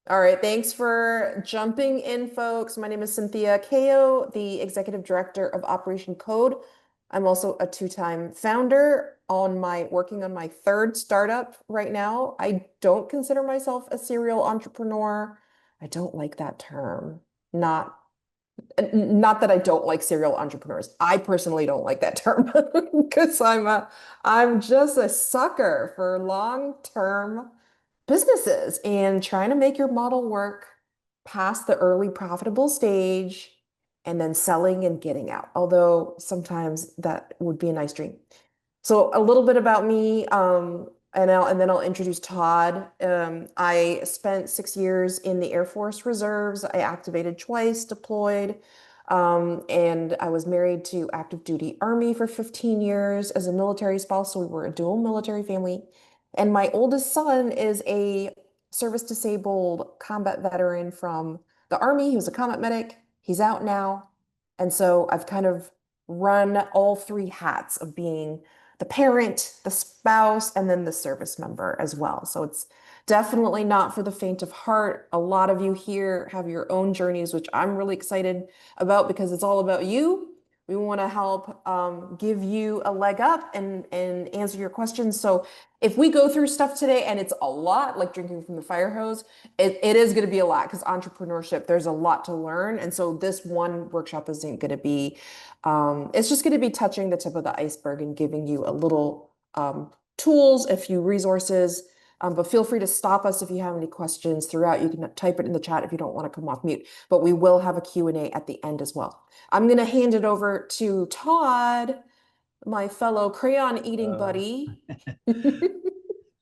All right, thanks for jumping in, folks. My name is Cynthia Kao, the Executive Director of Operation Code. I'm also a two-time founder working on my third startup right now. I don't consider myself a serial entrepreneur. I don't like that term. Not not that I don't like serial entrepreneurs. I personally don't like that term because I'm just a sucker for long-term businesses and trying to make your model work past the early profitable stage and then selling and getting out. Although sometimes that would be a nice dream. So a little bit about me, and then I'll introduce Todd. I spent 6 years in the Air Force Reserves. I activated twice, deployed, and I was married to active duty Army for 15 years as a military spouse. So we were a dual military family. And my oldest son is a service disabled combat veteran from the Army. He was a combat medic. He's out now. And so I've kind of run all three hats of being the parent, the spouse, and then the service member as well. So it's definitely not for the faint of heart. A lot of you here have your own journeys, which I'm really excited about because it's all about you. We want to help give you a leg up and answer your questions. So if we go through stuff today and it's a lot, like drinking from the fire hose, it is going to be a lot because entrepreneurship, there's a lot to learn. And so this one workshop isn't going to be it's just going to be touching the tip of the iceberg and giving you a little tools, a few resources. But feel free to stop us if you have any questions throughout. You can type it in the chat if you don't want to come off mute. But we will have a Q&A at the end as well. I'm going to hand it over to Todd, my fellow crayon eating Uh, buddy.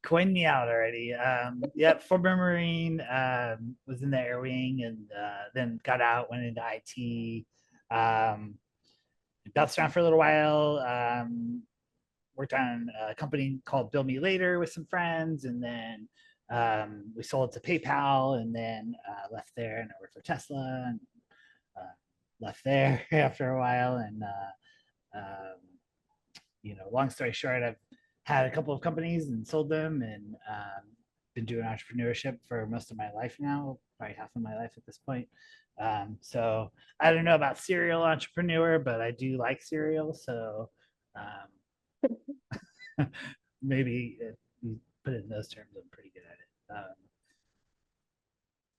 Coined me out already. Yeah, former Marine, was in the Air Wing and then got out, went into IT, um, bounced around for a little while, worked on a company called Bill Me Later with some friends, and then we sold it to PayPal, and then left there and I worked for Tesla and uh, left there after a while. And long story short, I've had a couple of companies and sold them, and been doing entrepreneurship for most of my life now, probably half of my life at this point. So I don't know about serial entrepreneur, but I do like cereal. So maybe if you put it in those terms, I'm pretty good at it.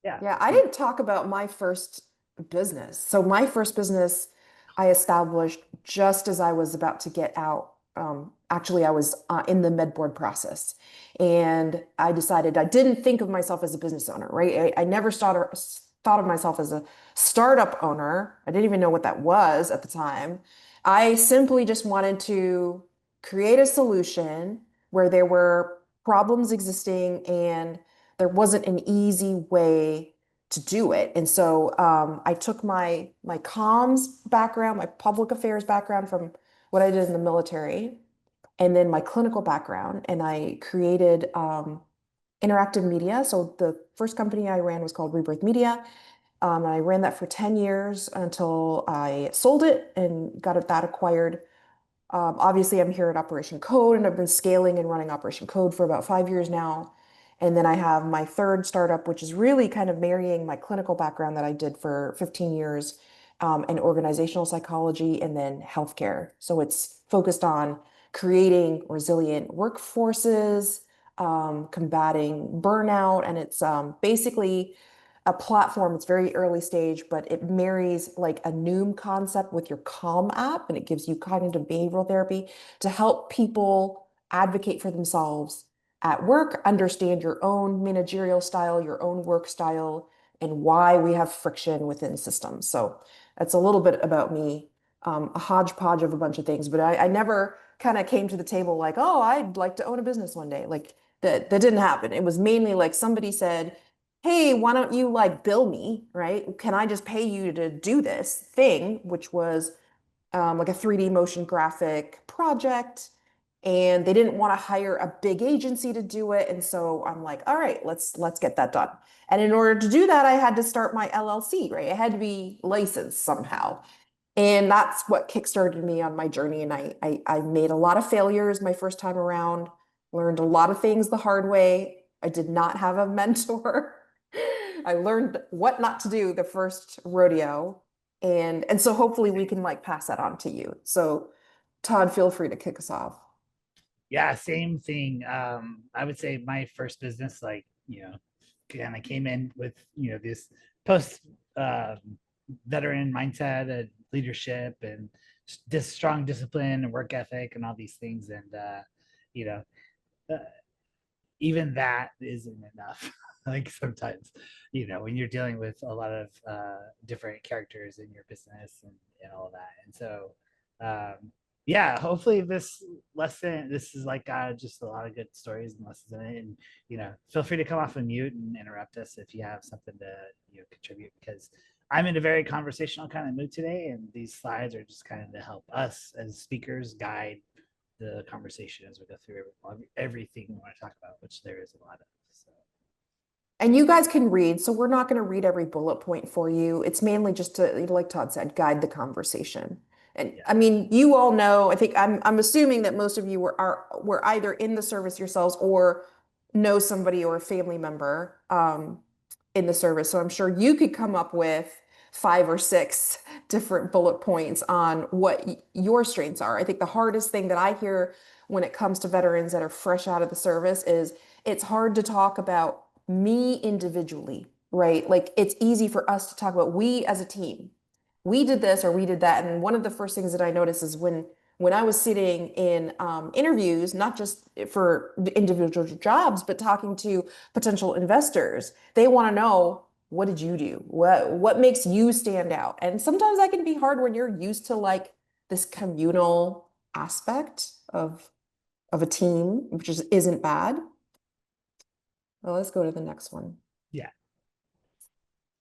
Yeah. Yeah, I didn't talk about my first business. So my first business I established just as I was about to get out. Actually, I was in the med board process, and I decided I didn't think of myself as a business owner, right? I never thought of myself as a startup owner. I didn't even know what that was at the time. I simply just wanted to create a solution where there were problems existing and there wasn't an easy way to do it. And so I took my comms background, my public affairs background from what I did in the military, and then my clinical background, and I created interactive media. So the first company I ran was called Rebirth Media. I ran that for 10 years until I sold it and that acquired. Obviously, I'm here at Operation Code, and I've been scaling and running Operation Code for about 5 years now. And then I have my third startup, which is really kind of marrying my clinical background that I did for 15 years, and organizational psychology, and then healthcare. So it's focused on creating resilient workforces, combating burnout, and it's basically a platform. It's very early stage, but it marries like a Noom concept with your Calm app, and it gives you cognitive behavioral therapy to help people advocate for themselves at work, understand your own managerial style, your own work style, and why we have friction within systems. So that's a little bit about me, a hodgepodge of a bunch of things, but I never kind of came to the table like, oh, I'd like to own a business one day. Like that didn't happen. It was mainly like somebody said, hey, why don't you like bill me, right? Can I just pay you to do this thing, which was like a 3D motion graphic project. And they didn't want to hire a big agency to do it. And so I'm like, all right, let's get that done. And in order to do that, I had to start my LLC, right? It had to be licensed somehow. And that's what kickstarted me on my journey. And I made a lot of failures my first time around, learned a lot of things the hard way. I did not have a mentor. I learned what not to do the first rodeo. And so hopefully we can like pass that on to you. So Todd, feel free to kick us off. Yeah, same thing. I would say my first business, like, kind of came in with, this post uh, veteran mindset and leadership and this strong discipline and work ethic and all these things. And, you know, uh, even that isn't enough. Like sometimes, when you're dealing with a lot of different characters in your business and all of that. And so, um, yeah, hopefully this is like just a lot of good stories and lessons in it. And, feel free to come off of mute and interrupt us if you have something to, contribute, because I'm in a very conversational kind of mood today. And these slides are just kind of to help us as speakers guide the conversation as we go through everything we want to talk about, which there is a lot of. So. And you guys can read, so we're not going to read every bullet point for you. It's mainly just to, like Todd said, guide the conversation. And Yeah. I mean, you all know, I think I'm assuming that most of you were either in the service yourselves or know somebody or a family member in the service. So I'm sure you could come up with 5 or 6 different bullet points on what your strengths are. I think the hardest thing that I hear when it comes to veterans that are fresh out of the service is it's hard to talk about me individually, right? Like it's easy for us to talk about we as a team. We did this or we did that. And one of the first things that I noticed is when I was sitting in interviews, not just for the individual jobs, but talking to potential investors, they want to know, what did you do? What makes you stand out? And sometimes that can be hard when you're used to like this communal aspect of a team, which isn't bad. Well, let's go to the next one. Yeah.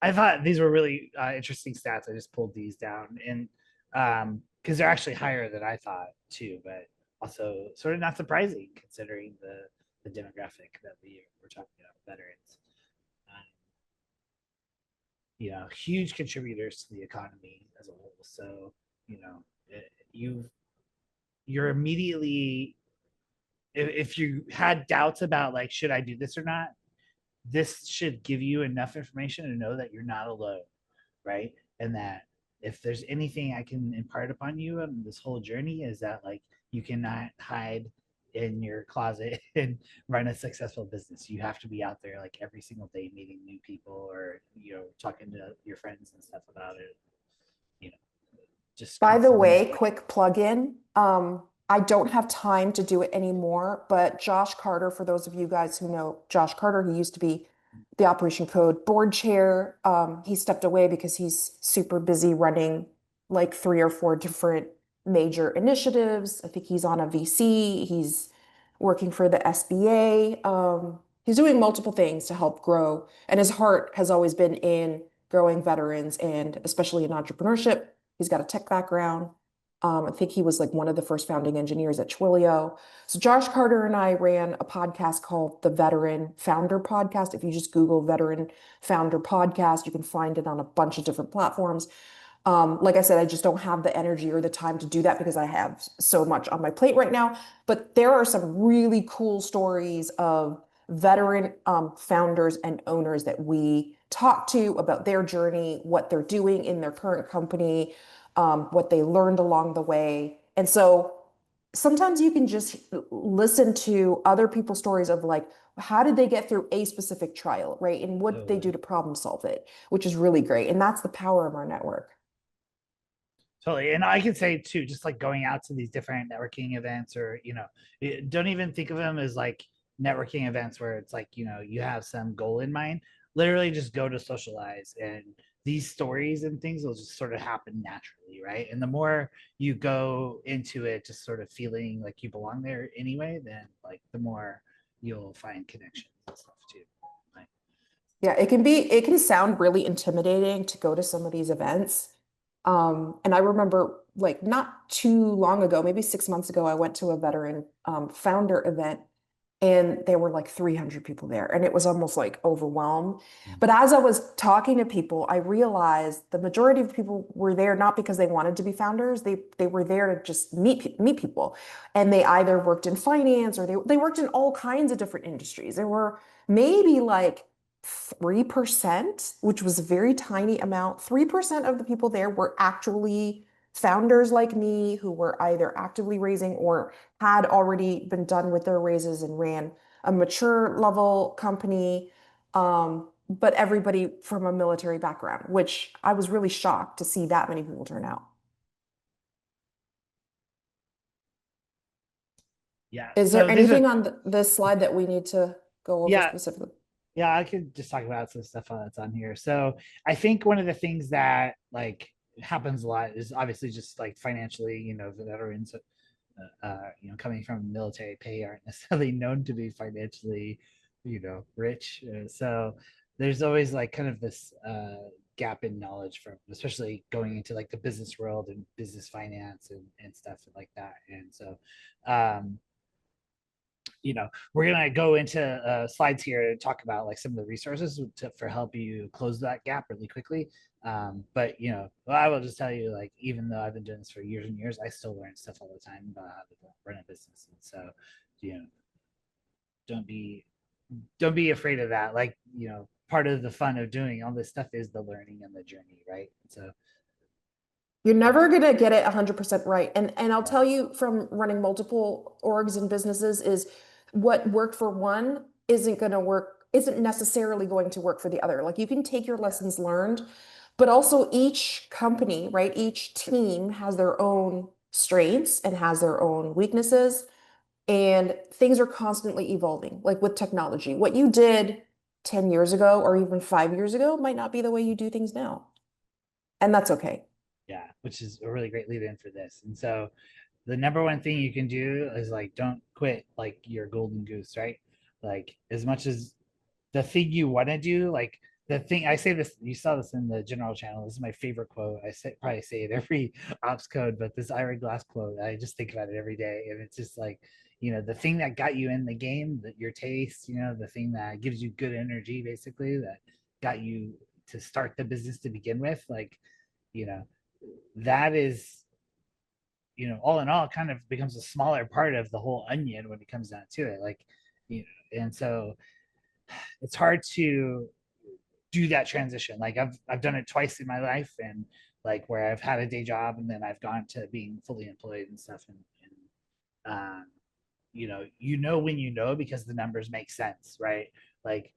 I thought these were really interesting stats. I just pulled these down, and because they're actually higher than I thought too, but also sort of not surprising considering the demographic that we're talking about, veterans. Um, huge contributors to the economy as a whole. So, you you're immediately, if you had doubts about like, should I do this or not, this should give you enough information to know that you're not alone, right? And that if there's anything I can impart upon you on this whole journey, is that like you cannot hide in your closet and run a successful business. You have to be out there like every single day meeting new people, or talking to your friends and stuff about it. You know, just By the constantly way, networking. quick plug-in. I don't have time to do it anymore, but Josh Carter, for those of you guys who know Josh Carter, he used to be the Operation Code board chair. He stepped away because he's super busy running like 3 or 4 different major initiatives. I think he's on a VC. He's working for the SBA. He's doing multiple things to help grow, and his heart has always been in growing veterans and especially in entrepreneurship. He's got a tech background. I think he was like one of the first founding engineers at Twilio. So Josh Carter and I ran a podcast called the Veteran Founder Podcast. If you just Google Veteran Founder Podcast, you can find it on a bunch of different platforms. Like I said, I just don't have the energy or the time to do that because I have so much on my plate right now. But there are some really cool stories of veteran founders and owners that we talk to about their journey, what they're doing in their current company, what they learned along the way. And so sometimes you can just listen to other people's stories of like, how did they get through a specific trial, right? And what did they do Totally. to problem solve it, which is really great. And that's the power of our network. Totally. And I can say too, just like going out to these different networking events, or, don't even think of them as like networking events where it's like, you have some goal in mind. Literally just go to socialize, and these stories and things will just sort of happen naturally, right? And the more you go into it just sort of feeling like you belong there anyway, then like the more you'll find connections and stuff too. Right? Yeah, it can sound really intimidating to go to some of these events. And I remember like not too long ago, maybe 6 months ago, I went to a veteran founder event and there were like 300 people there and it was almost like overwhelmed. But as I was talking to people, I realized the majority of people were there not because they wanted to be founders. They were there to just meet people. And they either worked in finance or they worked in all kinds of different industries. There were maybe like 3%, which was a very tiny amount. 3% of the people there were actually founders like me who were either actively raising or had already been done with their raises and ran a mature level company. But everybody from a military background, which I was really shocked to see that many people turn out. Yeah. Is there So these are anything on this slide that we need to go over yeah, specifically? yeah, I could just talk about some stuff that's on here. So I think one of the things that like happens a lot is obviously just like financially, the veterans, coming from military pay aren't necessarily known to be financially, rich. So there's always like kind of this gap in knowledge from, especially going into like the business world and business finance and stuff like that. And so, um, we're gonna go into slides here to talk about like some of the resources for help you close that gap really quickly. But I will just tell you, like, even though I've been doing this for years and years, I still learn stuff all the time about how to run a business. And so, you know, don't be don't be afraid of that. Like, part of the fun of doing all this stuff is the learning and the journey, right? So, You're yeah, never gonna get it 100% right. And I'll yeah, tell you from running multiple orgs and businesses is what worked for one isn't necessarily going to work for the other. Like you can take your yeah, lessons learned, but also each company, right? Each team has their own strengths and has their own weaknesses, and things are constantly evolving, like with technology. What you did 10 years ago or even 5 years ago might not be the way you do things now. And that's okay. yeah, which is a really great lead in for this. And so, the number one thing you can do is like don't quit like your golden goose, right? Like as much as the thing you want to do, like the thing I say this, you saw this in the general channel. This is my favorite quote. Probably say it every ops code, but this Ira Glass quote, I just think about it every day. And it's just like, the thing that got you in the game, that your taste, the thing that gives you good energy, basically, that got you to start the business to begin with, like, you know, that is all in all kind of becomes a smaller part of the whole onion when it comes down to it, like, and so it's hard to do that transition. Like I've done it twice in my life, and like where I've had a day job and then I've gone to being fully employed and stuff, and when because the numbers make sense, right? Like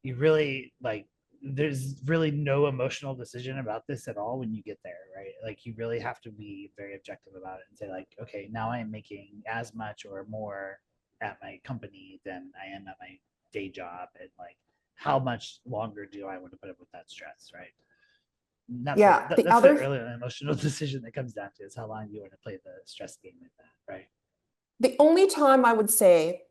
you really like there's really no emotional decision about this at all when you get there, right? Like you really have to be very objective about it and say like, okay, now I am making as much or more at my company than I am at my day job, and like how much longer do I want to put up with that stress, right? And Yeah, that's the early emotional decision that comes down to is how long do you want to play the stress game with that, right? the only time I would say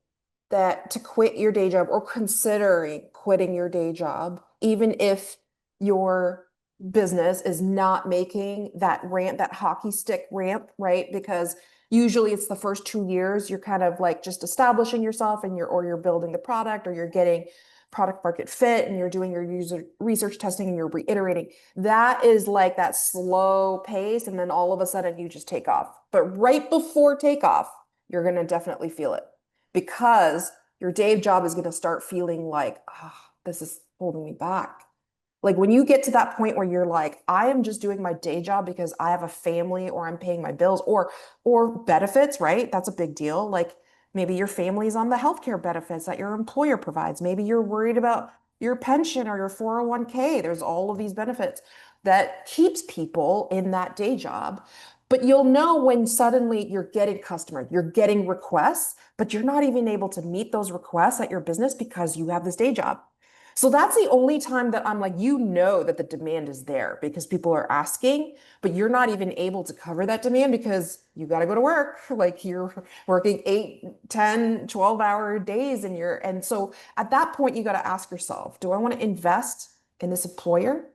that to quit your day job or considering quitting your day job, even if your business is not making that ramp, that hockey stick ramp, right? Because usually it's the first 2 years you're kind of like just establishing yourself and you're building the product or you're getting product market fit and you're doing your user research testing and you're reiterating. That is like that slow pace, and then all of a sudden you just take off. But right before takeoff, you're going to definitely feel it because your day job is going to start feeling like, oh, this is holding me back. Like when you get to that point where you're like, I am just doing my day job because I have a family or I'm paying my bills or benefits, right? That's a big deal. Like maybe your family's on the healthcare benefits that your employer provides. Maybe you're worried about your pension or your 401k. There's all of these benefits that keeps people in that day job. But you'll know when suddenly you're getting customers, you're getting requests, but you're not even able to meet those requests at your business because you have this day job. So that's the only time that I'm like, that the demand is there because people are asking, but you're not even able to cover that demand because you got to go to work. Like you're working 8, 10, 12-hour days and so at that point, you got to ask yourself, do I want to invest in this employer?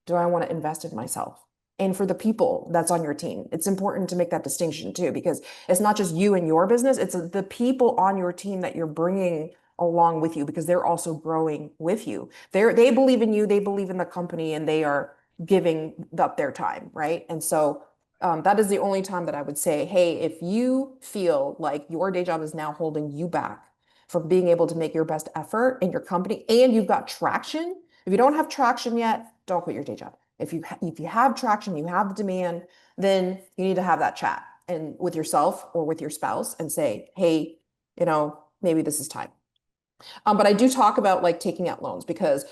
Do I want to invest in myself? And for the people that's on your team, it's important to make that distinction too, because it's not just you and your business, it's the people on your team that you're bringing along with you because they're also growing with you. They believe in you, they believe in the company, and they are giving up their time, right? And so that is the only time that I would say, hey, if you feel like your day job is now holding you back, from being able to make your best effort in your company and you've got traction. If you don't have traction yet, don't quit your day job. If you have traction, you have the demand, then you need to have that chat and with yourself or with your spouse and say, hey, maybe this is time. But I do talk about like taking out loans because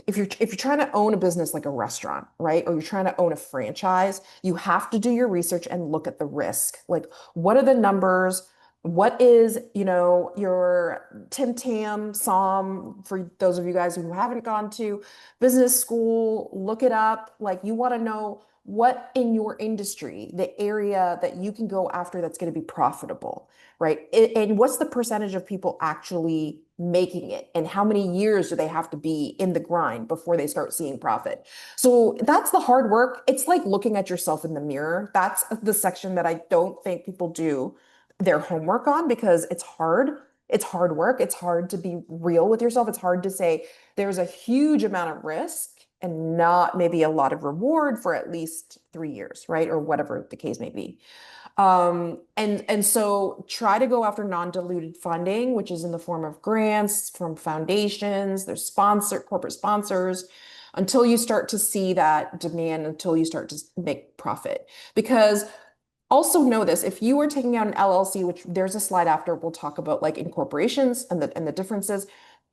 if you're trying to own a business like a restaurant, right? Or you're trying to own a franchise, you have to do your research and look at the risk. Like, what are the numbers? What is, your Tim Tam Psalm for those of you guys who haven't gone to business school, look it up. Like, you want to know what in your industry, the area that you can go after that's going to be profitable, right? And what's the percentage of people actually making it? And how many years do they have to be in the grind before they start seeing profit? So that's the hard work. It's like looking at yourself in the mirror. That's the section that I don't think people do their homework on because it's hard. It's hard work. It's hard to be real with yourself. It's hard to say there's a huge amount of risk and not maybe a lot of reward for at least 3 years, right? Or whatever the case may be. And so try to go after non-diluted funding, which is in the form of grants from foundations, there's corporate sponsors, until you start to see that demand, until you start to make profit. Because also know this, if you are taking out an LLC, which there's a slide after, we'll talk about like incorporations and the differences.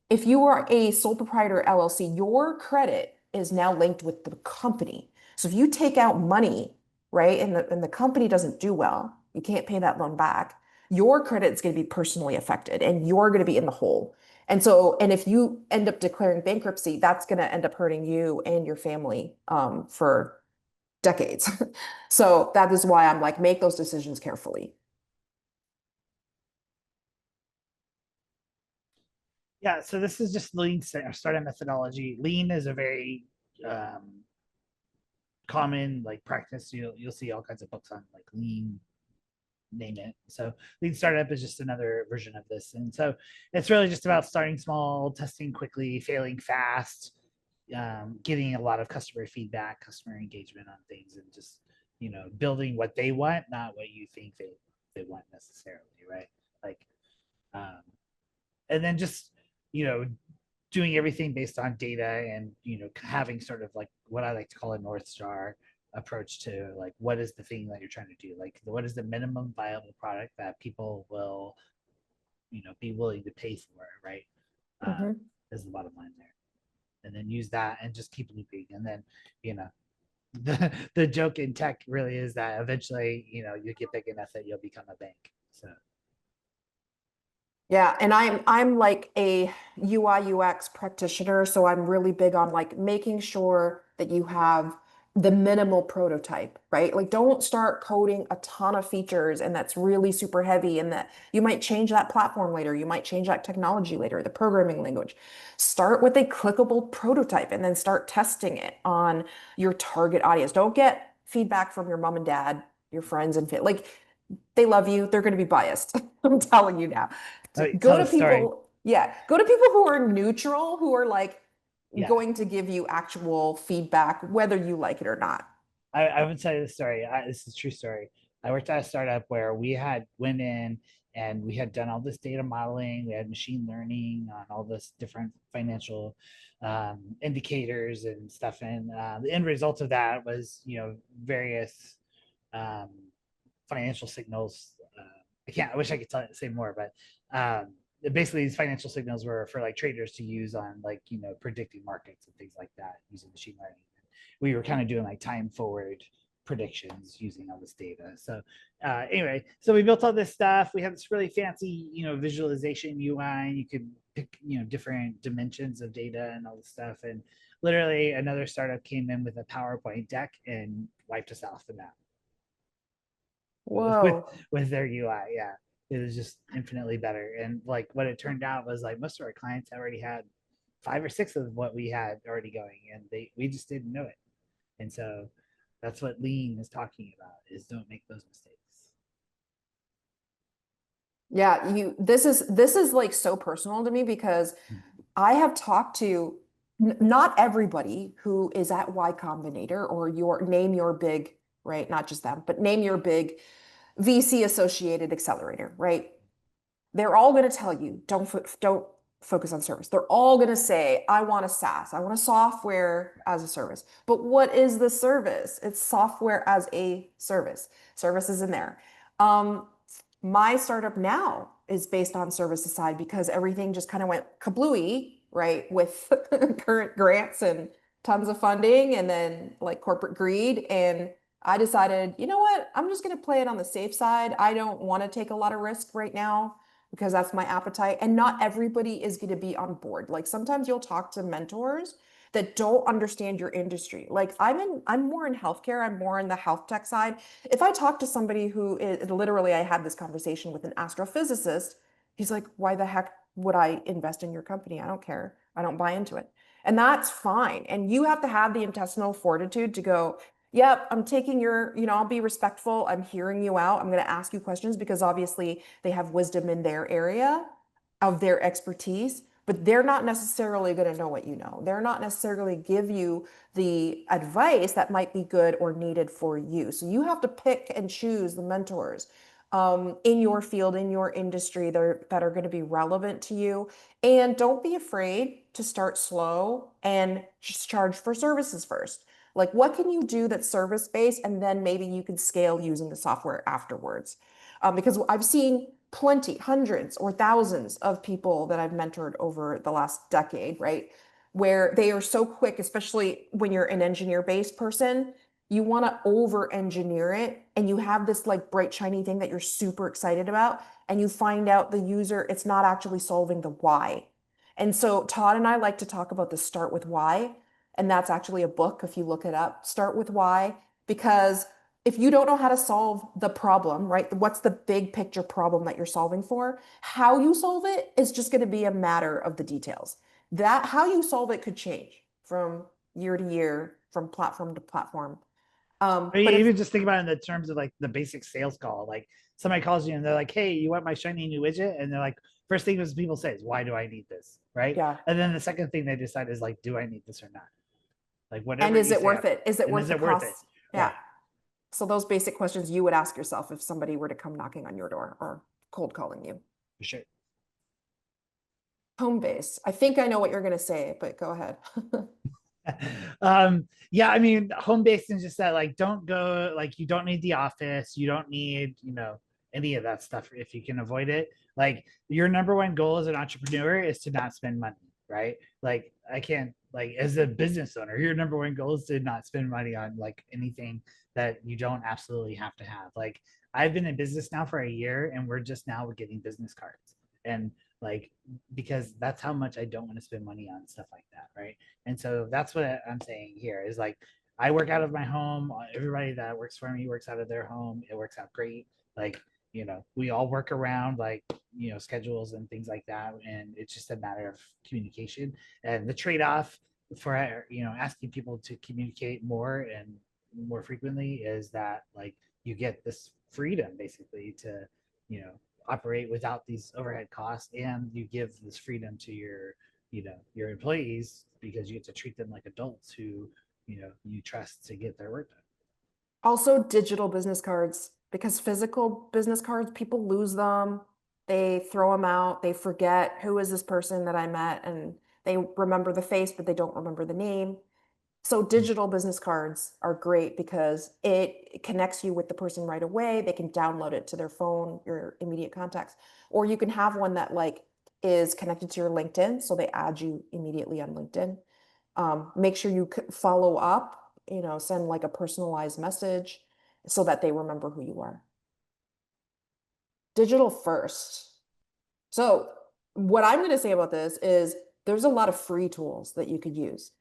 If you are a sole proprietor LLC, your credit is now linked with the company. So if you take out money, right, and the company doesn't do well, you can't pay that loan back, your credit is going to be personally affected and you're going to be in the hole. And if you end up declaring bankruptcy, that's going to end up hurting you and your family for decades. So that is why I'm like, make those decisions carefully. Yeah, so this is just lean startup methodology. Lean is a very common like practice. You'll see all kinds of books on like lean, name it. So lean startup is just another version of this, and so it's really just about starting small, testing quickly, failing fast, getting a lot of customer feedback, customer engagement on things, and just building what they want, not what you think they want necessarily, right? Like, um, and then just you know doing everything based on data and having sort of like what I like to call a North Star approach to like what is the thing that you're trying to do, like what is the minimum viable product that people will be willing to pay for, right? uh, Mhm. is the bottom line there, and then use that and just keep looping, and then you know the joke in tech really is that eventually you get big enough that you'll become a bank. So Yeah, and I'm like a UI UX practitioner, so I'm really big on like making sure that you have the minimal prototype, right? Like don't start coding a ton of features and that's really super heavy and that you might change that platform later, you might change that technology later, the programming language. Start with a clickable prototype and then start testing it on your target audience. Don't get feedback from your mom and dad, your friends and like they love you, they're going to be biased. I'm telling you now. Go tell to the story. people, yeah, go to people who are neutral, who are like Yeah, going to give you actual feedback, whether you like it or not. I would tell you the story. This is a true story. I worked at a startup where we had went in and we had done all this data modeling. We had machine learning on all this different financial indicators and stuff. And the end result of that was, various um, financial signals. I can't. I wish I could say more, but basically these financial signals were for like traders to use on like predicting markets and things like that using machine learning. We were kind of doing like time forward predictions using all this data. So anyway, so we built all this stuff. We had this really fancy visualization UI, and you could pick different dimensions of data and all this stuff. And literally another startup came in with a PowerPoint deck and wiped us off the map with Whoa. with their UI. Yeah, it was just infinitely better. And like what it turned out was like most of our clients already had 5 or 6 of what we had already going, and we just didn't know it. And so that's what lean is talking about: is don't make those mistakes. Yeah, this is like so personal to me because I have talked to not everybody who is at Y Combinator or your name your big, right? Not just them, but name your big VC associated accelerator, right? They're all going to tell you, don't focus on service. They're all going to say, I want a SaaS. I want a software as a service. But what is the service? It's software as a service. Service is in there. Um, my startup now is based on services side because everything just kind of went kablooey, right? With current grants and tons of funding and then like corporate greed. And I decided, you know what? I'm just going to play it on the safe side. I don't want to take a lot of risk right now because that's my appetite. And not everybody is going to be on board. Like sometimes you'll talk to mentors that don't understand your industry. Like I'm more in healthcare, I'm more in the health tech side. If I talk to somebody who is literally, I had this conversation with an astrophysicist, he's like, why the heck would I invest in your company? I don't care. I don't buy into it. And that's fine. And you have to have the intestinal fortitude to go, yep, I'm taking your, I'll be respectful. I'm hearing you out. I'm going to ask you questions because obviously they have wisdom in their area of their expertise, but they're not necessarily going to know what you know. They're not necessarily give you the advice that might be good or needed for you. So you have to pick and choose the mentors in your field, in your industry that are going to be relevant to you. And don't be afraid to start slow and just charge for services first. Like, what can you do that's service based? And then maybe you can scale using the software afterwards. Because I've seen plenty, hundreds or thousands of people that I've mentored over the last decade, right? Where they are so quick, especially when you're an engineer based person, you want to over engineer it and you have this like bright, shiny thing that you're super excited about. And you find out the user, it's not actually solving the why. And so Todd and I like to talk about the start with why. And that's actually a book if you look it up. Start with why, because if you don't know how to solve the problem, right? What's the big picture problem that you're solving for? How you solve it is just going to be a matter of the details. That how you solve it could change from year to year, from platform to platform. Or But if even just think about it in the terms of like the basic sales call. Like somebody calls you and they're like, "Hey, you want my shiny new widget?" And they're like, first thing that people say is, "Why do I need this?" Right? yeah, And then the second thing they decide is like, "Do I need this or not?" Like and whatever is you it say worth after, it? Is it and is worth the it worth it? costs? Yeah. Right. So those basic questions you would ask yourself if somebody were to come knocking on your door or cold calling you. For sure. Home base. I think I know what you're going to say, but go ahead. Yeah, I mean, home based is just that like don't go like you don't need the office, you don't need, any of that stuff if you can avoid it. Like your number one goal as an entrepreneur is to not spend money, right? Like I can't like as a business owner, your number one goal is to not spend money on like anything that you don't absolutely have to have. Like I've been in business now for a year and we're just now getting business cards. And like because that's how much I don't want to spend money on stuff like that, right? And so that's what I'm saying here is like I work out of my home. Everybody that works for me works out of their home. It works out great. Like, we all work around like, schedules and things like that. And it's just a matter of communication. And the trade off for, asking people to communicate more and more frequently is that like you get this freedom basically to, you know, operate without these overhead costs and you give this freedom to your employees because you get to treat them like adults who you trust to get their work done. Also, digital business cards, because physical business cards, people lose them. They throw them out. They forget who is this person that I met, and they remember the face, but they don't remember the name. So digital business cards are great because it connects you with the person right away. They can download it to their phone, your immediate contacts, or you can have one that like is connected to your LinkedIn, so they add you immediately on LinkedIn. Make sure you follow up, send like a personalized message so that they remember who you are. Digital first. So what I'm going to say about this is there's a lot of free tools that you could use.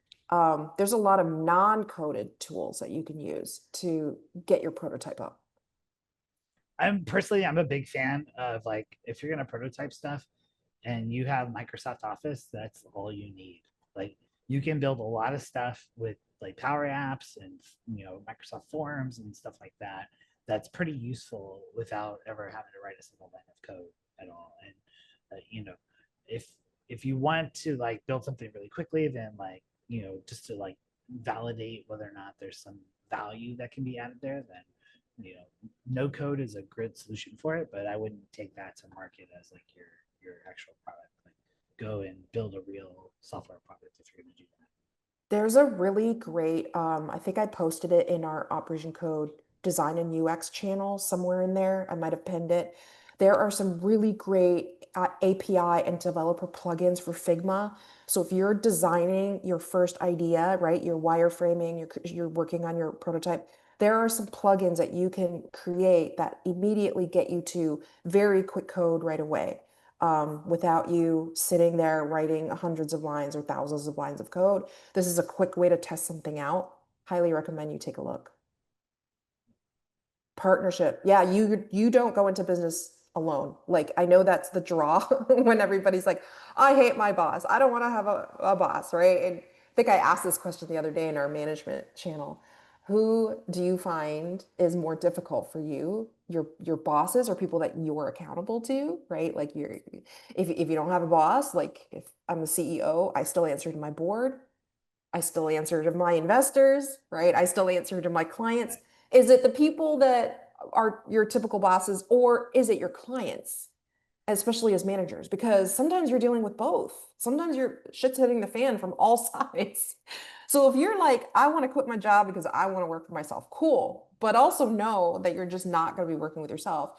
There's a lot of non-coded tools that you can use to get your prototype up. I'm a big fan of like if you're gonna prototype stuff and you have Microsoft Office, that's all you need. Like you can build a lot of stuff with like Power Apps and Microsoft Forms and stuff like that. That's pretty useful without ever having to write a single line of code at all. And if if you want to like build something really quickly, then like just to like validate whether or not there's some value that can be added there, then no code is a good solution for it, but I wouldn't take that to market as like your actual product. Like go and build a real software product if you're going to do that. There's a really great, I think I posted it in our Operation Code design and UX channel somewhere in there. I might have pinned it. There are some really great API and developer plugins for Figma. So if you're designing your first idea, right, you're wireframing, you're working on your prototype, there are some plugins that you can create that immediately get you to very quick code right away, without you sitting there writing hundreds of lines or thousands of lines of code. This is a quick way to test something out. Highly recommend you take a look. Partnership. Yeah, you don't go into business alone. Like I know that's the draw when everybody's like, I hate my boss. I don't want to have a boss, right? And I think I asked this question the other day in our management channel. Who do you find is more difficult for you? Your bosses or people that you're accountable to, right? Like you're if you don't have a boss, like if I'm the CEO, I still answer to my board. I still answer to my investors, right? I still answer to my clients. Is it the people that are your typical bosses, or is it your clients, especially as managers? Because sometimes you're dealing with both. Sometimes your shit's hitting the fan from all sides. So if you're like, I want to quit my job because I want to work for myself, cool. But also know that you're just not going to be working with yourself.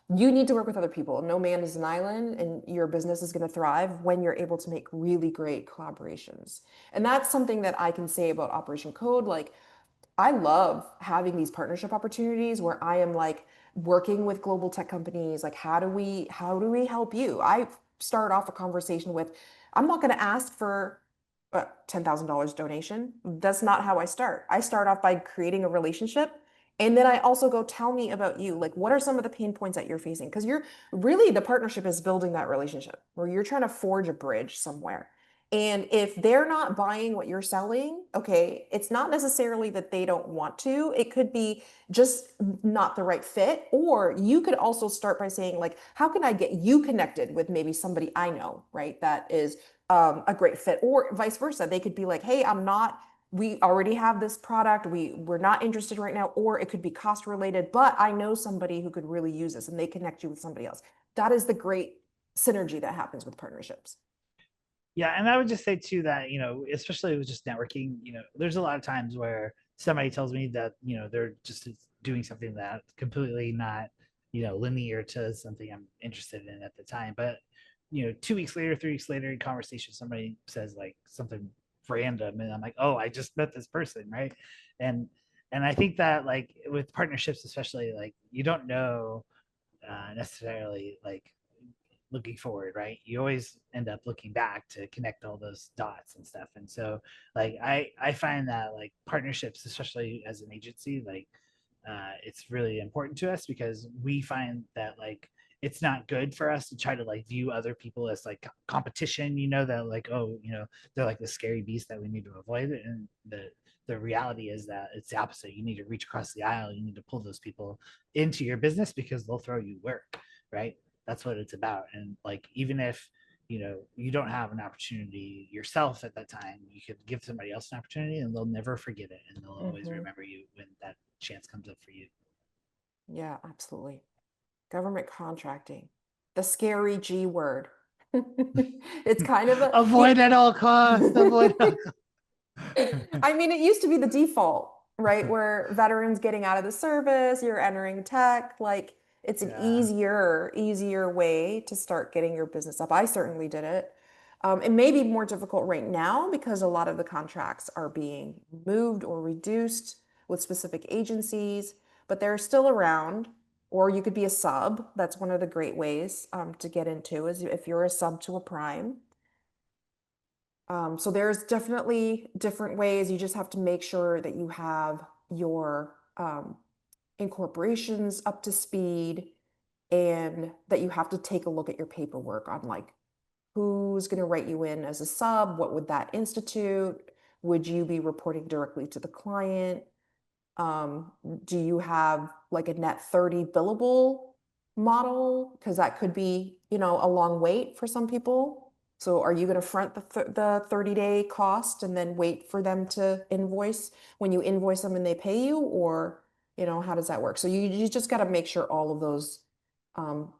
You need to work with other people. No man is an island, and your business is going to thrive when you're able to make really great collaborations. And that's something that I can say about Operation Code. Like, I love having these partnership opportunities where I am like working with global tech companies. Like, how do we help you? I start off a conversation with, I'm not going to ask for a $10,000 donation. That's not how I start. I start off by creating a relationship. And then I also go, tell me about you. Like, what are some of the pain points that you're facing? Because you're really, the partnership is building that relationship where you're trying to forge a bridge somewhere. And if they're not buying what you're selling, okay, it's not necessarily that they don't want to. It could be just not the right fit. Or you could also start by saying, like, how can I get you connected with maybe somebody I know, right? That is a great fit. Or vice versa. They could be like, hey, we already have this product. We're not interested right now. Or it could be cost related, but I know somebody who could really use this, and they connect you with somebody else. That is the great synergy that happens with partnerships. Yeah, and I would just say too that especially with just networking, there's a lot of times where somebody tells me that they're just doing something that completely not linear to something I'm interested in at the time. But 2 weeks later, 3 weeks later, in conversation, somebody says like something random, and I'm like, oh, I just met this person, right? And and I think that like with partnerships, especially, like you don't know necessarily like looking forward, right? You always end up looking back to connect all those dots and stuff. And so like I find that like partnerships, especially as an agency, like it's really important to us because we find that like it's not good for us to try to like view other people as like competition, that like, oh, they're like the scary beast that we need to avoid. And the reality is that it's the opposite. You need to reach across the aisle. You need to pull those people into your business because they'll throw you work, right? That's what it's about. And like even if you don't have an opportunity yourself at that time, you could give somebody else an opportunity and they'll never forget it, and they'll always Mhm. remember you when that chance comes up for you. Yeah, absolutely. Government contracting, the scary G word. It's kind of a, Avoid at all costs. Avoid at all I mean, it used to be the default, right? Where veterans getting out of the service, you're entering tech, like it's an yeah. easier way to start getting your business up. I certainly did it. It may be more difficult right now because a lot of the contracts are being moved or reduced with specific agencies, but they're still around. Or you could be a sub. That's one of the great ways to get into, is if you're a sub to a prime. So there's definitely different ways. You just have to make sure that you have your incorporations up to speed, and that you have to take a look at your paperwork on like who's going to write you in as a sub, what would that institute, would you be reporting directly to the client? Um, do you have like a net 30 billable model? Because that could be, a long wait for some people. So are you going to front the 30-day cost and then wait for them to invoice when you invoice them and they pay you? Or How does that work? So you just got to make sure all of those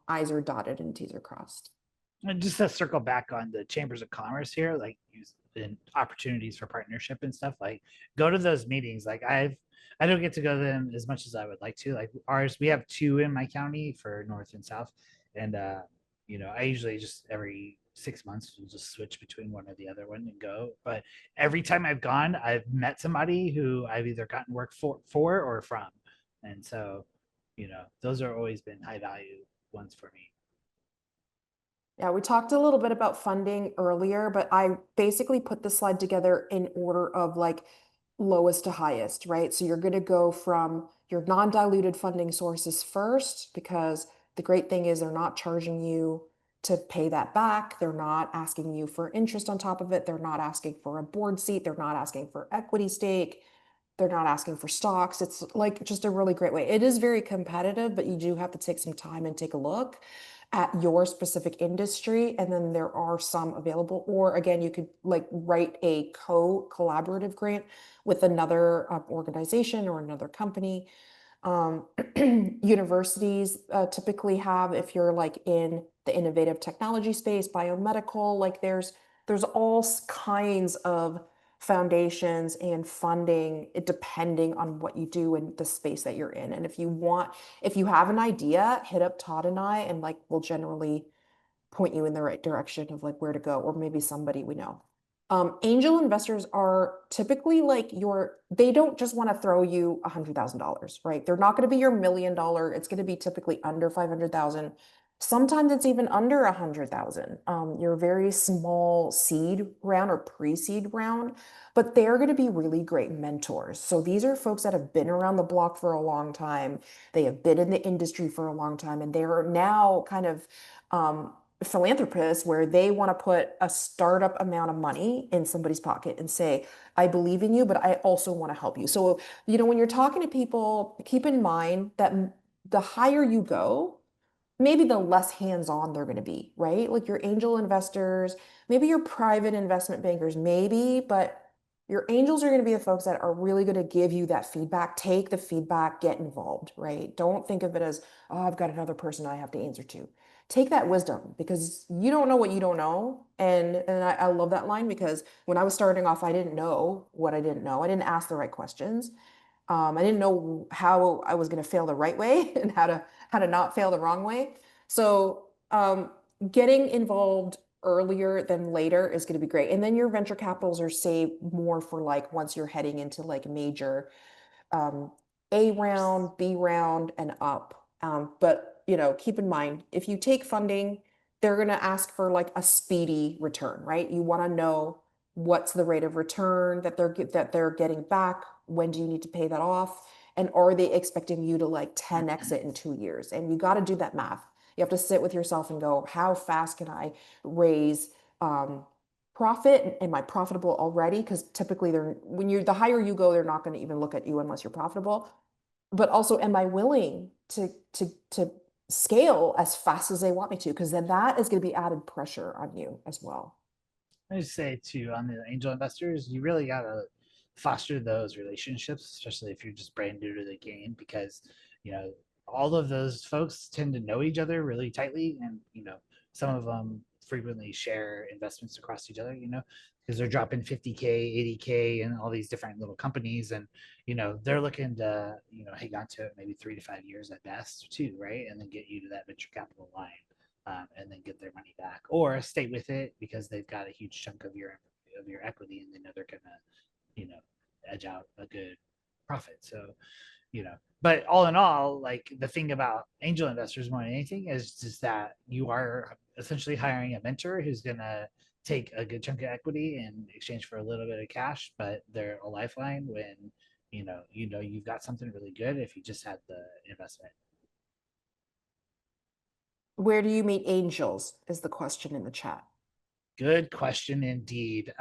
I's are dotted and T's are crossed. And just to circle back on the chambers of commerce here, like and opportunities for partnership and stuff, like go to those meetings. Like I don't get to go to them as much as I would like to. Like ours, we have two in my county for north and south, and I usually just every 6 months will just switch between one or the other one and go. But every time I've gone, I've met somebody who I've either gotten work for or from, and so those are always been high value ones for me. Yeah, we talked a little bit about funding earlier, but I basically put the slide together in order of like lowest to highest, right? So you're going to go from your non-diluted funding sources first, because the great thing is they're not charging you to pay that back. They're not asking you for interest on top of it. They're not asking for a board seat. They're not asking for equity stake. They're not asking for stocks. It's like just a really great way. It is very competitive, but you do have to take some time and take a look at your specific industry. And then there are some available. Or again, you could like write a collaborative grant with another organization or another company. Um, Universities typically have, if you're like in the innovative technology space, biomedical, like there's all kinds of foundations and funding, it depending on what you do in the space that you're in. And if you have an idea, hit up Todd and I, and like we'll generally point you in the right direction of like where to go, or maybe somebody we know. Angel investors are typically like they don't just want to throw you $100,000, right? They're not going to be your $1 million. It's going to be typically under 500,000. Sometimes it's even under 100,000. Your very small seed round or pre-seed round, but they're going to be really great mentors. So these are folks that have been around the block for a long time. They have been in the industry for a long time, and they're now kind of philanthropists where they want to put a startup amount of money in somebody's pocket and say, I believe in you, but I also want to help you. So, when you're talking to people, keep in mind that the higher you go, maybe the less hands-on they're going to be, right? Like your angel investors, maybe your private investment bankers, maybe, but your angels are going to be the folks that are really going to give you that feedback. Take the feedback, get involved, right? Don't think of it as, oh, I've got another person I have to answer to. Take that wisdom, because you don't know what you don't know. And I love that line, because when I was starting off, I didn't know what I didn't know. I didn't ask the right questions. I didn't know how I was going to fail the right way and how to not fail the wrong way. So getting involved earlier than later is going to be great. And then your venture capitals are saved more for like once you're heading into like major um, A round, B round, and up. But keep in mind, if you take funding, they're going to ask for like a speedy return, right? You want to know what's the rate of return that they're getting back. When do you need to pay that off? And are they expecting you to like 10x it in 2 years? And you got to do that math. You have to sit with yourself and go, how fast can I raise profit? Am I profitable already? Because typically the higher you go, they're not going to even look at you unless you're profitable. But also, am I willing to scale as fast as they want me to? Because then that is going to be added pressure on you as well. I just say too on the angel investors, you really gotta foster those relationships, especially if you're just brand new to the game, because you know all of those folks tend to know each other really tightly, and some of them frequently share investments across each other. Because they're dropping 50K, 80K, and all these different little companies, and they're looking to hang on to it maybe 3 to 5 years at best too, right, and then get you to that venture capital line, and then get their money back, or stay with it because they've got a huge chunk of your equity and they know they're gonna edge out a good profit. So but all in all, like the thing about angel investors more than anything is just that you are essentially hiring a mentor who's gonna take a good chunk of equity in exchange for a little bit of cash, but they're a lifeline when you've got something really good if you just had the investment. Where do you meet angels is the question in the chat. Good question indeed.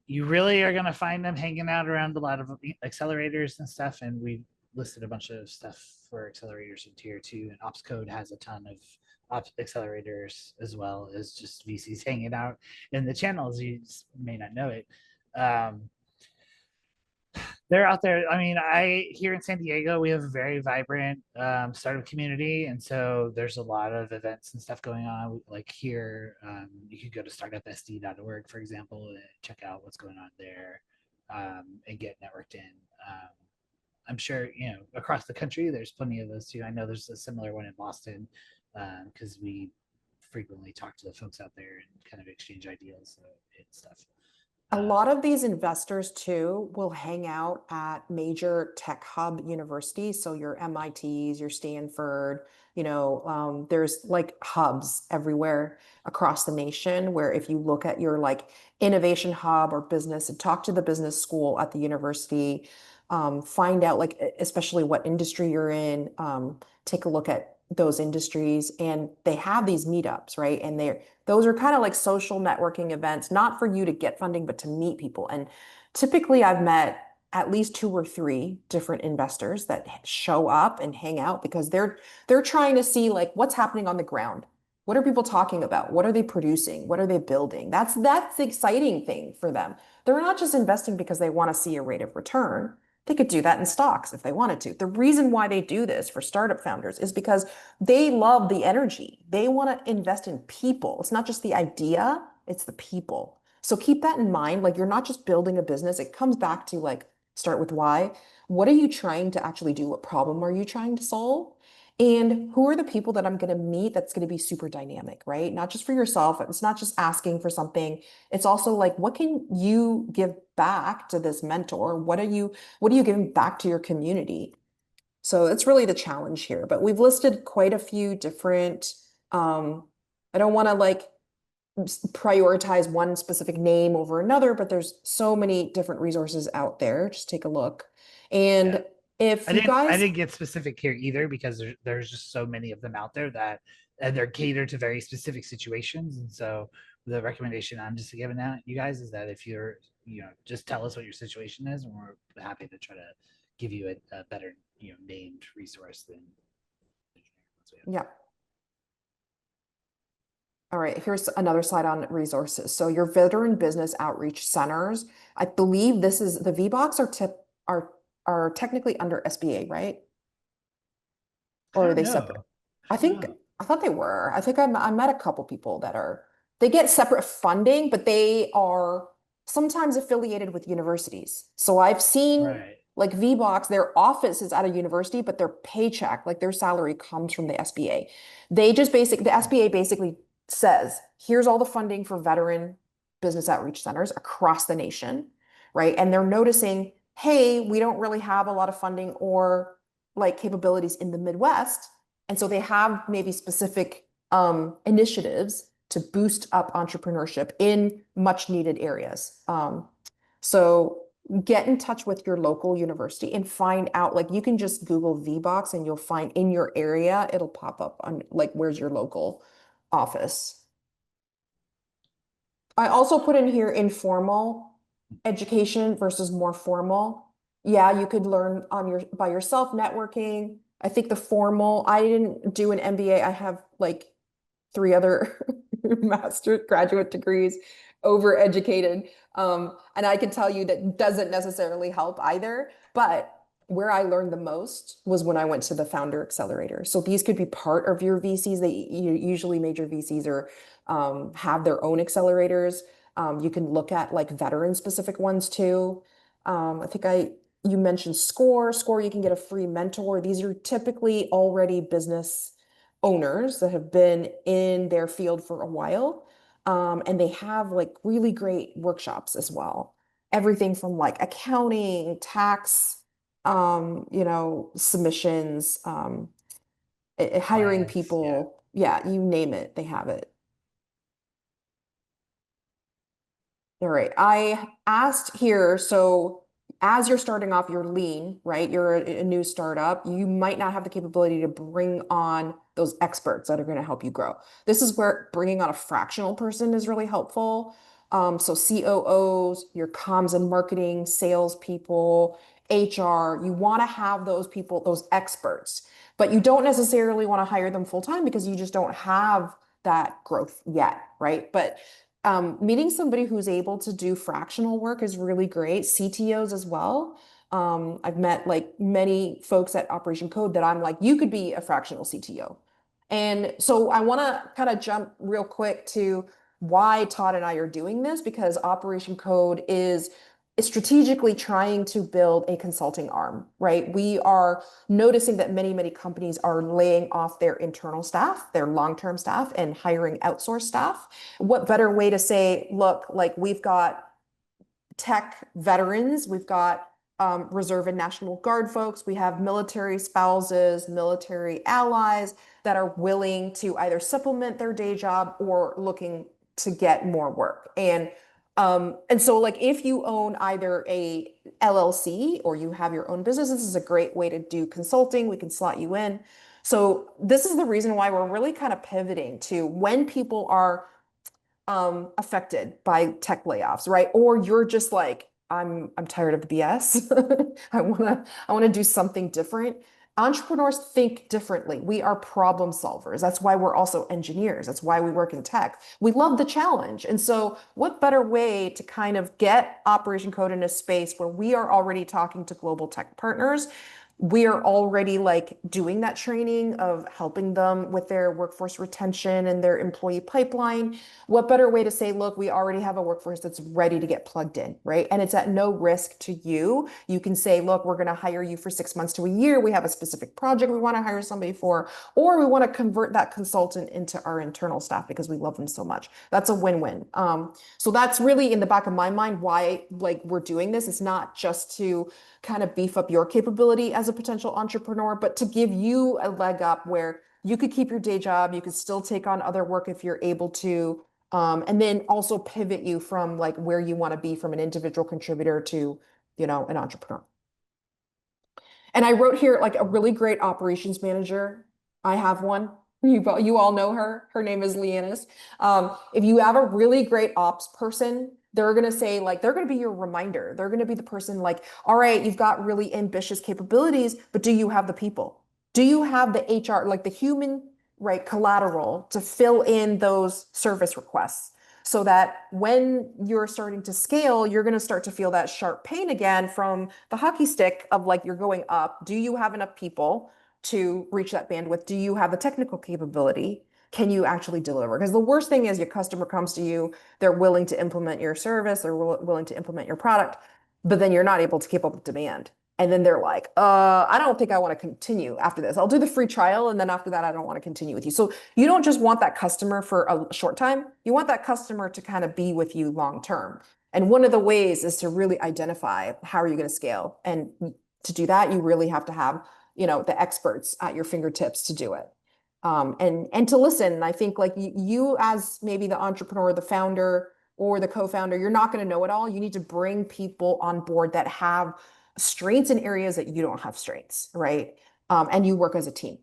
You really are going to find them hanging out around a lot of accelerators and stuff. And we listed a bunch of stuff for accelerators in tier two, and Ops Code has a ton of accelerators as well as just VCs hanging out in the channels. You may not know it. Um, they're out there. I mean, I here in San Diego, we have a very vibrant startup community, and so there's a lot of events and stuff going on. Like here, you could go to startupsd.org, for example, and check out what's going on there, and get networked in. Um, I'm sure across the country, there's plenty of those too. I know there's a similar one in Boston because we frequently talk to the folks out there and kind of exchange ideas and stuff. A Uh, lot of these investors too will hang out at major tech hub universities. So your MITs, your Stanford, there's like hubs everywhere across the nation where if you look at your like innovation hub or business and talk to the business school at the university, find out like especially what industry you're in, take a look at those industries and they have these meetups, right? And those are kind of like social networking events, not for you to get funding, but to meet people. And typically, I've met at least two or three different investors that show up and hang out because they're trying to see like what's happening on the ground. What are people talking about? What are they producing? What are they building? That's the exciting thing for them. They're not just investing because they want to see a rate of return. They could do that in stocks if they wanted to. The reason why they do this for startup founders is because they love the energy. They want to invest in people. It's not just the idea, it's the people. So keep that in mind. Like you're not just building a business. It comes back to like start with why. What are you trying to actually do? What problem are you trying to solve? And who are the people that I'm going to meet that's going to be super dynamic, right? Not just for yourself. It's not just asking for something. It's also like, what can you give back to this mentor? What are you giving back to your community? So it's really the challenge here. But we've listed quite a few different, I don't want to like prioritize one specific name over another, but there's so many different resources out there. Just take a look. yeah. And if you I guys, didn't get specific here either because there's just so many of them out there that and they're catered to very specific situations. And so the recommendation I'm just giving out you guys is that if you're just tell us what your situation is and we're happy to try to give you a better named resource than yeah. All right, here's another slide on resources. So your veteran business outreach centers, I believe this is the VBOX are technically under SBA, right? I Or are don't they separate? know. I I think don't know. I thought they were. I think I met a couple people that they get separate funding, but they are sometimes affiliated with universities. So I've seen Right. like VBOX, their office is at a university, but their paycheck, like their salary comes from the SBA. The SBA basically says, here's all the funding for veteran business outreach centers across the nation, right? And they're noticing, hey, we don't really have a lot of funding or like capabilities in the Midwest. And so they have maybe specific initiatives to boost up entrepreneurship in much needed areas. So get in touch with your local university and find out, like you can just Google VBox and you'll find in your area, it'll pop up on like, where's your local office. I also put in here informal education versus more formal. Yeah, you could learn on your by yourself networking. I think the formal, I didn't do an MBA. I have like three other master graduate degrees, overeducated. And I can tell you that doesn't necessarily help either. But where I learned the most was when I went to the founder accelerator. So these could be part of your VCs. Usually major VCs are have their own accelerators. You can look at like veteran specific ones too. I think you mentioned Score. Score, you can get a free mentor. These are typically already business owners that have been in their field for a while. And they have like really great workshops as well. Everything from like accounting, tax, submissions, hiring Compliance. Yeah. people. Yeah, you name it, they have it. All right. I asked here, so as you're starting off, you're lean, right? You're a new startup. You might not have the capability to bring on those experts that are going to help you grow. This is where bringing on a fractional person is really helpful. So COOs, your comms and marketing, salespeople, HR, you want to have those people, those experts, but you don't necessarily want to hire them full time because you just don't have that growth yet, right? But meeting somebody who's able to do fractional work is really great. CTOs as well. I've met like many folks at Operation Code that I'm like, you could be a fractional CTO. And so I want to kind of jump real quick to why Todd and I are doing this because Operation Code is strategically trying to build a consulting arm, right? We are noticing that many companies are laying off their internal staff, their long-term staff, and hiring outsourced staff. What better way to say, look, like we've got tech veterans, we've got Reserve and National Guard folks, we have military spouses, military allies that are willing to either supplement their day job or looking to get more work. And so like if you own either a LLC or you have your own business, this is a great way to do consulting. We can slot you in. So this is the reason why we're really kind of pivoting to when people are affected by tech layoffs, right? Or you're just like, I'm tired of the BS. I wanna do something different. Entrepreneurs think differently. We are problem solvers. That's why we're also engineers. That's why we work in tech. We love the challenge. And so, what better way to kind of get Operation Code in a space where we are already talking to global tech partners? We are already like doing that training of helping them with their workforce retention and their employee pipeline. What better way to say, look, we already have a workforce that's ready to get plugged in, right? And it's at no risk to you. You can say, look, we're going to hire you for 6 months to a year. We have a specific project we want to hire somebody for, or we want to convert that consultant into our internal staff because we love them so much. That's a win-win. So that's really in the back of my mind why like we're doing this. It's not just to kind of beef up your capability as a potential entrepreneur, but to give you a leg up where you could keep your day job, you could still take on other work if you're able to, and then also pivot you from like where you want to be from an individual contributor to, an entrepreneur. And I wrote here like a really great operations manager. I have one. You all know her. Her name is Leannis. If you have a really great ops person, they're going to say like, they're going to be your reminder. They're going to be the person like, all right, you've got really ambitious capabilities, but do you have the people? Do you have the HR, like the human, right, collateral to fill in those service requests? So that when you're starting to scale, you're going to start to feel that sharp pain again from the hockey stick of like you're going up. Do you have enough people to reach that bandwidth? Do you have the technical capability? Can you actually deliver? Because the worst thing is your customer comes to you, they're willing to implement your service, they're willing to implement your product, but then you're not able to keep up with demand. And then they're like, I don't think I want to continue after this. I'll do the free trial. And then after that, I don't want to continue with you. So you don't just want that customer for a short time. You want that customer to kind of be with you long term. And one of the ways is to really identify how are you going to scale. And to do that, you really have to have, the experts at your fingertips to do it. And to listen. I think like you as maybe the entrepreneur, the founder or the co-founder, you're not going to know it all. You need to bring people on board that have strengths in areas that you don't have strengths, right? And you work as a team.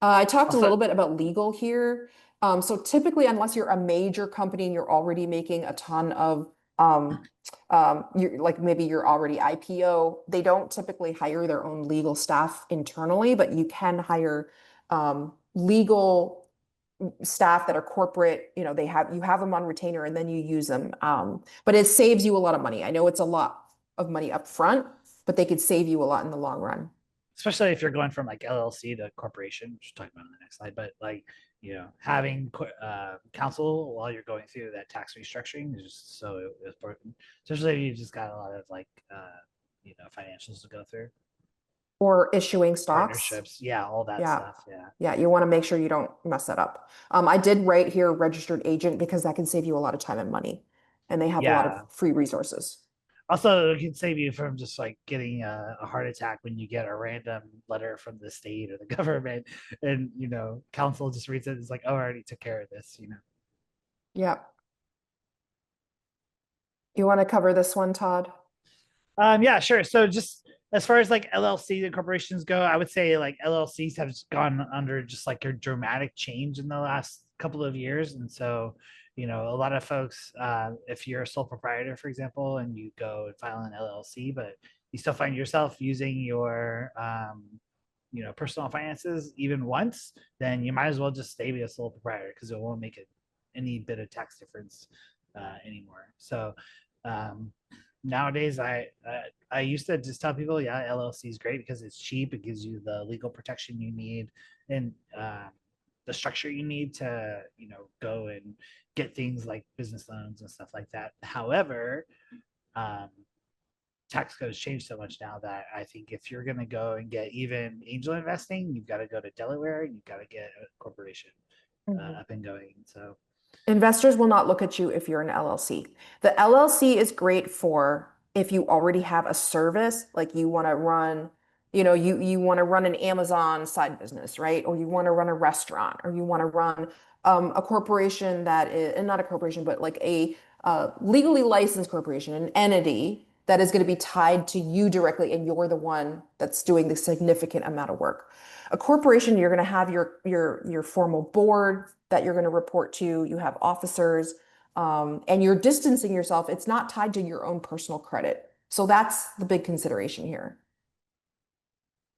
I talked a Also, little bit about legal here. So typically, unless you're a major company and you're already making a ton of, you're, like maybe you're already IPO, they don't typically hire their own legal staff internally, but you can hire legal staff that are corporate, you have them on retainer and then you use them. But it saves you a lot of money. I know it's a lot of money up front, but they could save you a lot in the long run. especially if you're going from like LLC to corporation, which we'll talk about on the next slide, but like, having counsel while you're going through that tax restructuring is just so important, especially if you just got a lot of like, financials to go through, Or issuing stocks. partnerships, yeah, all that Yeah. stuff. Yeah. Yeah, you want to make sure you don't mess that up. I did write here registered agent because that can save you a lot of time and money, and they have a lot of Yeah. free resources. Also, it can save you from just like getting a heart attack when you get a random letter from the state or the government, and council just reads it. It's like, oh, I already took care of this. Yeah. You want to cover this one, Todd? Yeah, sure. So just as far as like LLCs and corporations go, I would say like LLCs have gone under just like a dramatic change in the last couple of years. And so, a lot of folks, if you're a sole proprietor, for example, and you go and file an LLC, but you still find yourself using your, personal finances even once, then you might as well just stay be a sole proprietor because it won't make it any bit of tax difference anymore. So, um, nowadays I used to just tell people, yeah, LLC is great because it's cheap. It gives you the legal protection you need and the structure you need to, go and get things like business loans and stuff like that. However, um, tax codes change so much now that I think if you're going to go and get even angel investing, you've got to go to Delaware and you've got to get a corporation up and going. So Investors will not look at you if you're an LLC. The LLC is great for if you already have a service, like you want to run, you want to run an Amazon side business, right? Or you want to run a restaurant, or you want to run a corporation that is, and not a corporation, but like a legally licensed corporation, an entity that is going to be tied to you directly, and you're the one that's doing the significant amount of work. A corporation, you're going to have your formal board that you're going to report to. You have officers, and you're distancing yourself. It's not tied to your own personal credit. So that's the big consideration here.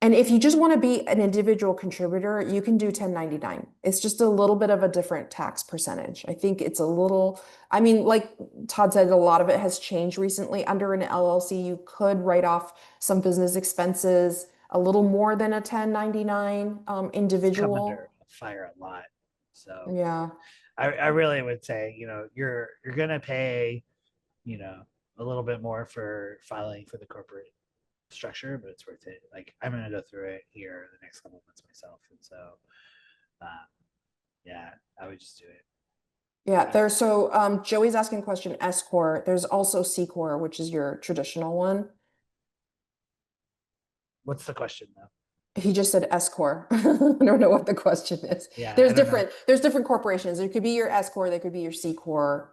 And if you just want to be an individual contributor, you can do 1099. It's just a little bit of a different tax percentage. I think it's a little, I mean, like Todd said, a lot of it has changed recently. Under an LLC, you could write off some business expenses a little more than a 1099 it's come individual. under fire a lot. So Yeah. I really would say, you're gonna pay, you know, a little bit more for filing for the corporate structure, but it's worth it. Like I'm gonna go through it here the next couple of months myself, and so um, yeah, I would just do it. Yeah, Uh, there's so Joey's asking a question, S Corp. There's also C Corp, which is your traditional one. what's the question though? He just said S Corp. I don't know what the question is. Yeah, There's I don't know. different corporations. There could be your S Corp, there could be your C Corp.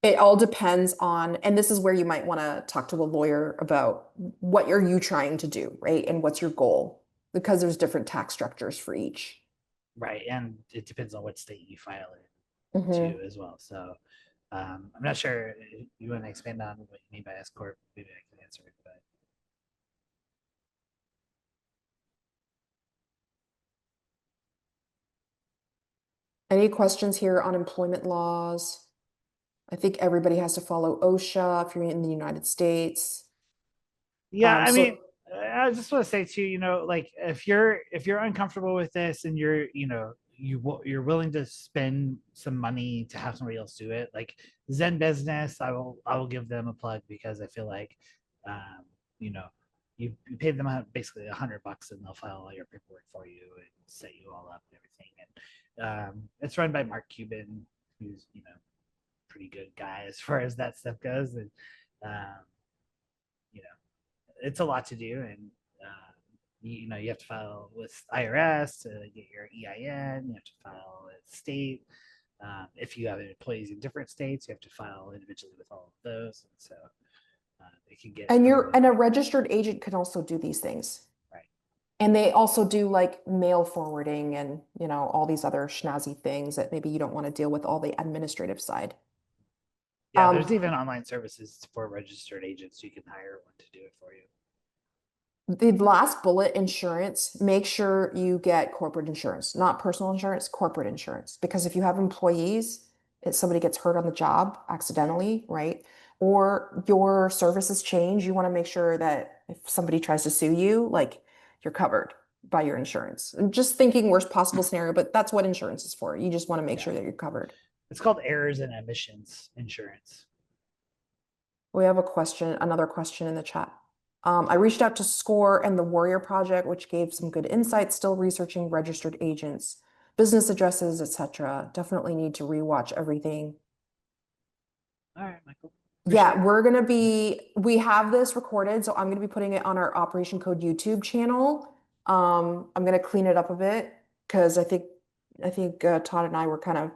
It all depends on, and this is where you might want to talk to a lawyer about what are you trying to do, right? And what's your goal? Because there's different tax structures for each. Right, and it depends on what state you file in Mhm. too as well. So I'm not sure you want to expand on what you mean by S corp. Maybe I can answer it, but Any questions here on employment laws? I think everybody has to follow OSHA if you're in the United States. yeah, I mean, So I just want to say too, like if you're uncomfortable with this and you're willing to spend some money to have somebody else do it, like Zen Business, I will give them a plug because I feel like, um, you know, you pay them basically $100 and they'll file all your paperwork for you and set you all up and everything. And it's run by Mark Cuban, who's pretty good guy as far as that stuff goes, and um, you know it's a lot to do, and you have to file with IRS to get your EIN. You have to file with state. If you have employees in different states, you have to file individually with all of those, and so it can get and a you're little and a crazy. registered agent can also do these things. Right? And they also do like mail forwarding and, all these other schnazzy things that maybe you don't want to deal with all the administrative side. Yeah, there's Um, even online services for registered agents. You can hire one to do it for you. the last bullet, insurance, make sure you get corporate insurance, not personal insurance, corporate insurance. Because if you have employees, if somebody gets hurt on the job accidentally, right? Or your services change, you want to make sure that if somebody tries to sue you, like you're covered by your insurance. I'm just thinking worst possible scenario, but that's what insurance is for. You just want to make Yeah, sure that you're covered. it's called errors and omissions insurance. We have another question in the chat. I reached out to SCORE and the Warrior Project, which gave some good insights, still researching registered agents, business addresses, etc. Definitely need to rewatch everything. All right, Michael. Appreciate Yeah, it. we have this recorded, so I'm gonna be putting it on our Operation Code YouTube channel. I'm gonna clean it up a bit because I think Todd and I were kind of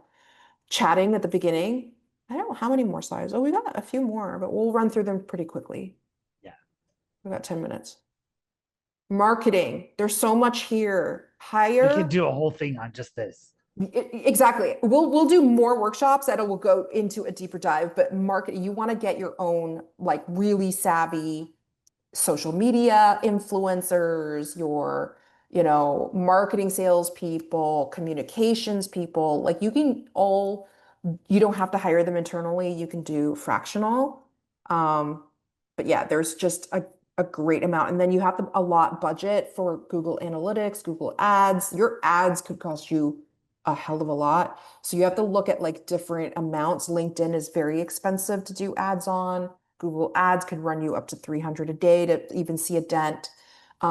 chatting at the beginning. I don't know how many more slides. Oh, we got a few more, but we'll run through them pretty quickly. Yeah, We got 10 minutes. Marketing. There's so much here. we could Hire. do a whole thing on just this. Exactly. We'll do more workshops that will go into a deeper dive, but market, you want to get your own like really savvy social media influencers, your, marketing salespeople, communications people. Like you don't have to hire them internally. You can do fractional. Um, but yeah, there's just a great amount. And then you have to allot budget for Google Analytics, Google Ads. Your ads could cost you a hell of a lot. So you have to look at like different amounts. LinkedIn is very expensive to do ads on. Google Ads could run you up to 300 a day to even see a dent.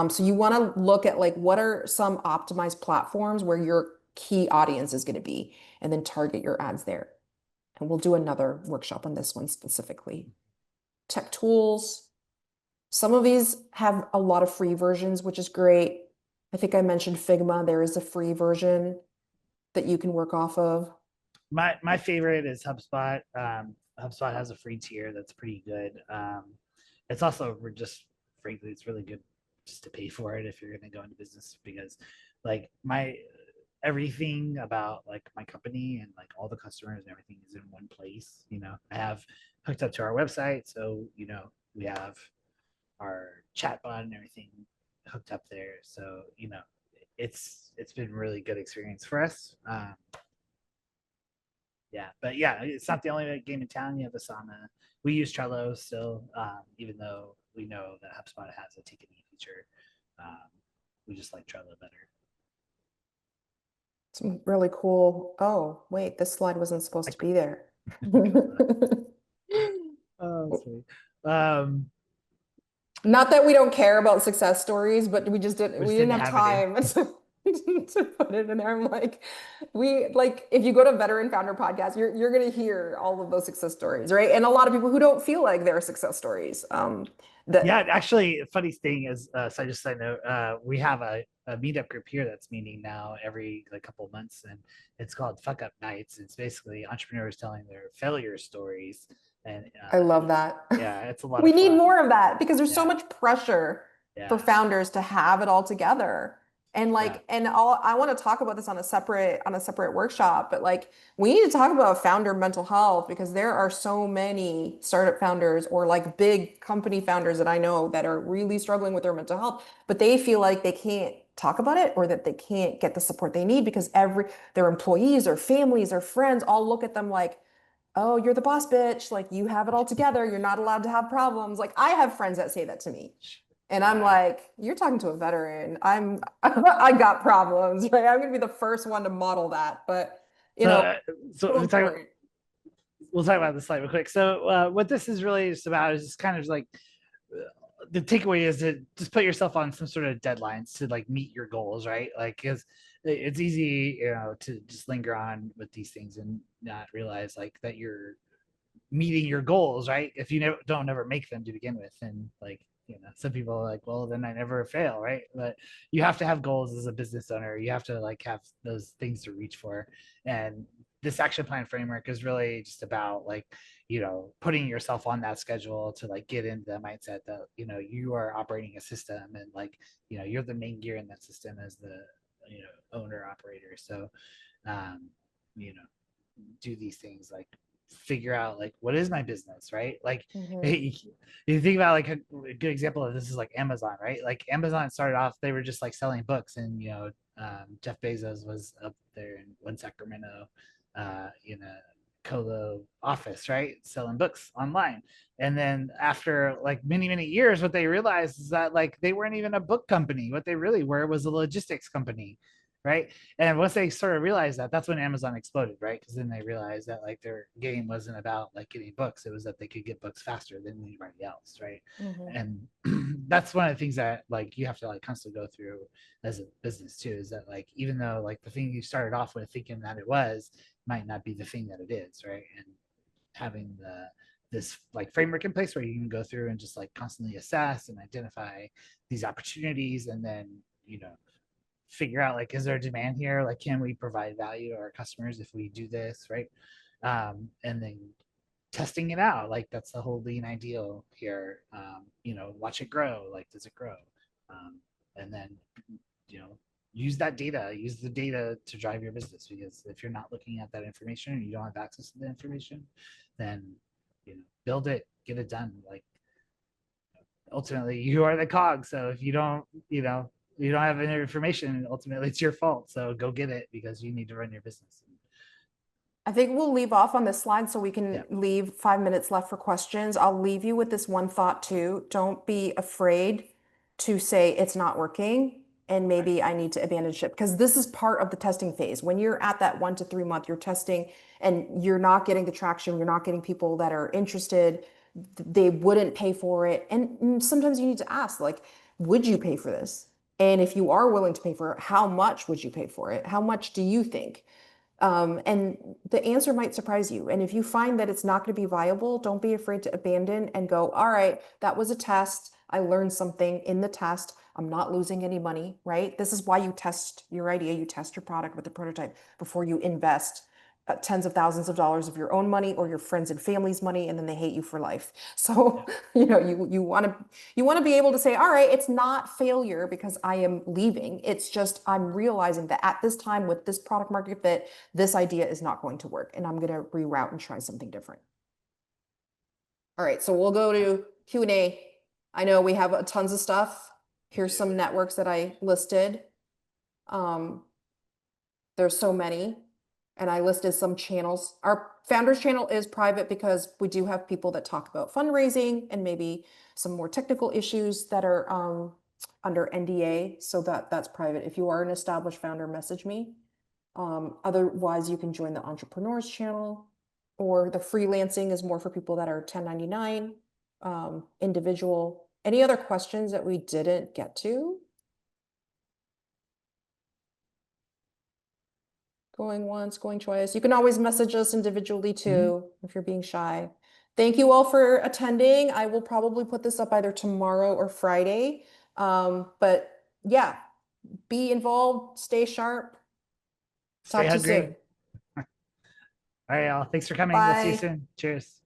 So you want to look at like what are some optimized platforms where your key audience is going to be, and then target your ads there. And we'll do another workshop on this one specifically. Tech tools. Some of these have a lot of free versions, which is great. I think I mentioned Figma. There is a free version that you can work off of. My favorite is HubSpot. HubSpot has a free tier that's pretty good. It's also we're just frankly it's really good just to pay for it if you're going to go into business because like my everything about like my company and like all the customers and everything is in one place. I have hooked up to our website, so we have our chat bot and everything hooked up there. So it's been really good experience for us. Yeah, but yeah, it's not the only game in town. You have Asana. We use Trello still, even though we know that HubSpot has a ticketing feature. Um, we just like Trello better. Some really cool. Oh, wait, this slide wasn't supposed to Like, be there. oh, sweet. Um, Not that we don't care about success stories, but we we just didn't didn't have have it in. time to put it in there. I'm like, we like if you go to Veteran Founder Podcast, you're gonna hear all of those success stories, right? And a lot of people who don't feel like they're success stories. Yeah, That actually, funny thing is, so I just side note, we have a meetup group here that's meeting now every like couple of months, and it's called Fuck Up Nights. It's basically entrepreneurs telling their failure stories, and I love that. yeah, it's a lot We of need fun. more of that because there's so Yeah, much pressure for yeah, founders to have it all together. And yeah. like, and all I want to talk about this on a separate workshop, but like we need to talk about founder mental health because there are so many startup founders or like big company founders that I know that are really struggling with their mental health, but they feel like they can't talk about it or that they can't get the support they need because their employees or families or friends all look at them like, oh, you're the boss bitch. Like you have it all together. You're not allowed to have problems. Like I have friends that say that to me. And I'm Yeah. like, you're talking to a veteran. I got problems, right? I'm gonna be the first one to model that. But you So, know, so so important. we'll talk about this slide real quick. So, what this is really just about is just kind of like the takeaway is to just put yourself on some sort of deadlines to like meet your goals, right? Like, because it's easy, to just linger on with these things and not realize like that you're meeting your goals, right? If you don't ever make them to begin with, and like some people are like, well, then I never fail, right? But you have to have goals as a business owner. You have to like have those things to reach for, and this action plan framework is really just about like putting yourself on that schedule to like get into the mindset that you are operating a system and like you're the main gear in that system as the owner operator. So um you know do these things like figure out like what is my business, right? Like Mhm. you think about like a good example of this is like Amazon, right? Like Amazon started off, they were just like selling books, and Jeff Bezos was up there in one Sacramento in a colo office, right, selling books online. And then after like many years, what they realized is that like they weren't even a book company. What they really were was a logistics company, right? And once they sort of realized that, that's when Amazon exploded, right? Because then they realized that like their game wasn't about like getting books; it was that they could get books faster than anybody else, right? Mhm. And that's one of the things that like you have to like constantly go through as a business too. Is that like even though like the thing you started off with thinking that it was might not be the thing that it is, right? And having this like framework in place where you can go through and just like constantly assess and identify these opportunities, and then figure out like is there a demand here, like can we provide value to our customers if we do this, right? And then testing it out, like that's the whole lean ideal here. Watch it grow, like does it grow? And then you know use the data to drive your business, because if you're not looking at that information or you don't have access to the information, then build it, get it done. Like ultimately you are the cog, so if you don't have any information, ultimately it's your fault, so go get it because you need to run your business. I think we'll leave off on this slide so we Yeah. can leave 5 minutes left for questions. I'll leave you with this one thought too. Don't be afraid to say it's not working and Right. maybe I need to abandon ship because this is part of the testing phase. When you're at that 1 to 3 month, you're testing and you're not getting the traction, you're not getting people that are interested, they wouldn't pay for it. And sometimes you need to ask, like, would you pay for this? And if you are willing to pay for it, how much would you pay for it? How much do you think? And the answer might surprise you. And if you find that it's not going to be viable, don't be afraid to abandon and go, all right, that was a test. I learned something in the test. I'm not losing any money, right? This is why you test your idea, you test your product with a prototype before you invest tens of thousands of dollars of your own money or your friends and family's money, and then they hate you for life. So, Yeah. you want to be able to say, all right, it's not failure because I am leaving. It's just I'm realizing that at this time with this product market fit, this idea is not going to work, and I'm going to reroute and try something different. All right, so we'll go to Q&A. I know we have tons of stuff. Here's some networks that I listed. Um, there's so many, and I listed some channels. Our founders channel is private because we do have people that talk about fundraising and maybe some more technical issues that are under NDA, so that's private. If you are an established founder, message me. Otherwise, you can join the entrepreneurs channel, or the freelancing is more for people that are 1099, individual. Any other questions that we didn't get to? Going once, going twice. You can always message us individually Mhm. too if you're being shy. Thank you all for attending. I will probably put this up either tomorrow or Friday. But yeah, be involved, stay sharp. Stay Talk to you soon. hungry. All right, y'all. Thanks for coming. We'll see you Bye. soon. Cheers.